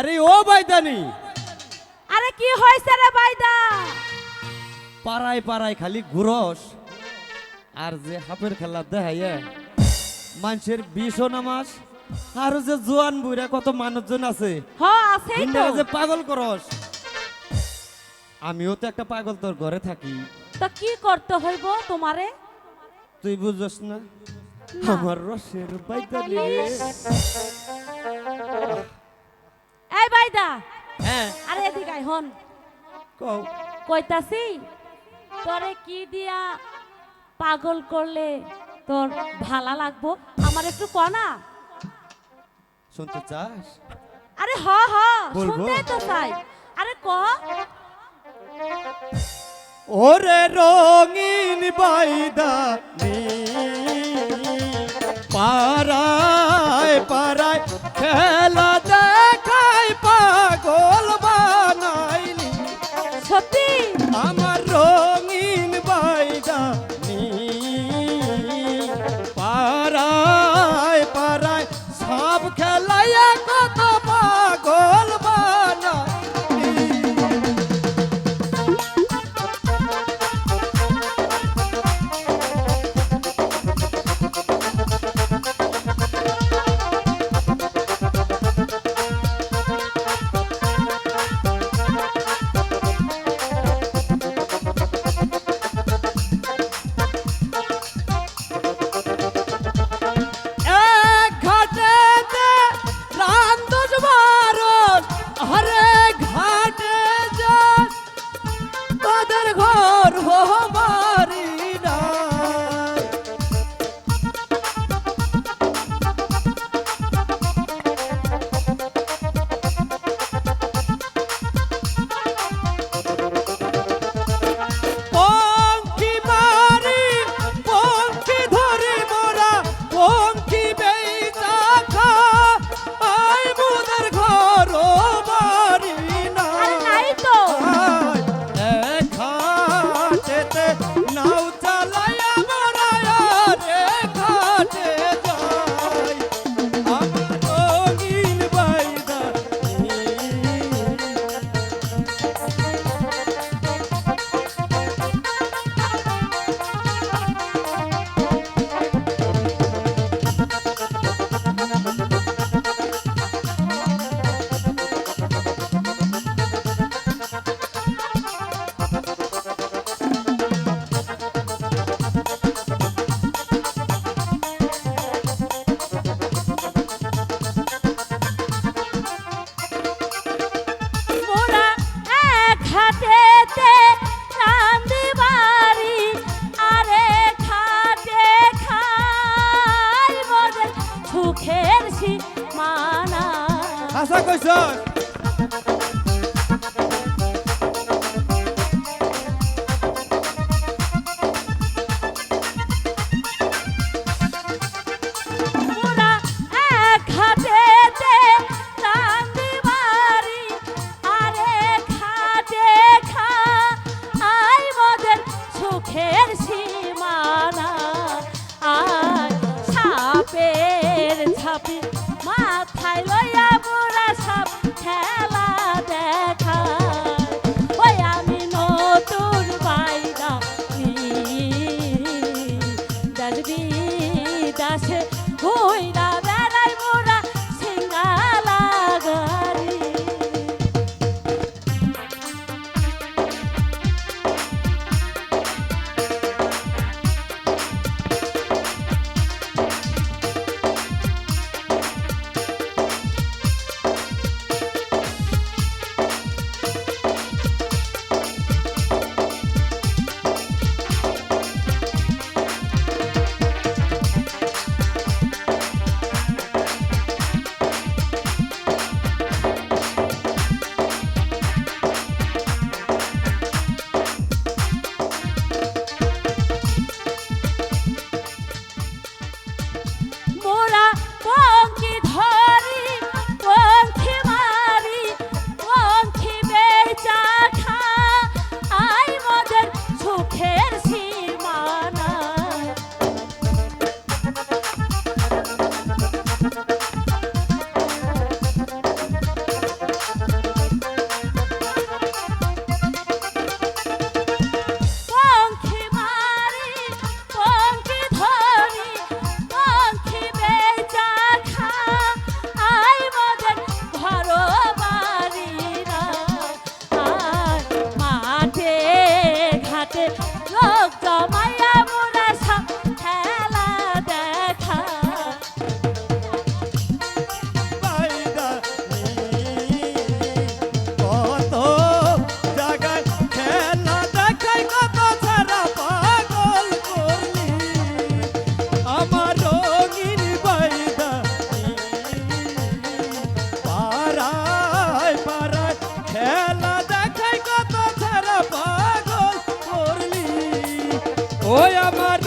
আরে ও বাইদানি, আরে কি হয়েছে রে বাইদা? পাড়ায় পাড়ায় খালি ঘুরস আর যে হাফের খেলা দেখাইয়া মানুষের বিশও নামাজ আর যে জোয়ান বুড়া কত মানুষজন আছে হ আছেই তো। ইন্দারা যে পাগল করস। আমিও তো একটা পাগল তোর ঘরে থাকি, তো কি করতে হইব তোমারে? তুই বুঝছস না আমার রসের বাইদানি রে। এই বাইদা, হ্যাঁ আরে এদিকে আয় হন। কও। কইতাছি তোরে কি দিয়া পাগল করলে তোর ভালা লাগবো আমার একটু ক না। শুনতে চাস? আরে হ হ, বলবো? শুনতেই তো চাই। আরে ক। ওরে রঙিন বাইদানি পাড়ায় পাড়ায় খেলা দেখায় পাগল বানাইলি সত্যি? আমার রঙিন বাইদানি পাড়ায় পাড়ায় সব খেলাইয়া কত পাগল বানাইলি। এক ঘাটেতে রান্দজ মারস, আরে ঘাটে যাস তাদের ঘর হো বাড়ি নাই। পঙ্খী মারি পঙ্খী ধরি মোরা পঙ্খী বেইচা খা আই মুদের ঘর বাড়ি আরে নাই। নাই তো। ঘাটেতে নাও চালাইয়া মোরা রে ঘাটে যাই আমার রঙিন বাইদানি। মোরা এক ঘাটেতে রান্ধি বাড়ি, আরে ঘাটে খাই মোদের সুখের সীমানা। আশা কইছস? মোরা এক ঘাটেতে রান্ধি বাড়ি, আরে ঘাটে খাই মোদের সুখের সীমানা। আর সাপের ঝাঁপি মাথায় লইয়া মোরা সাপ ওই আমার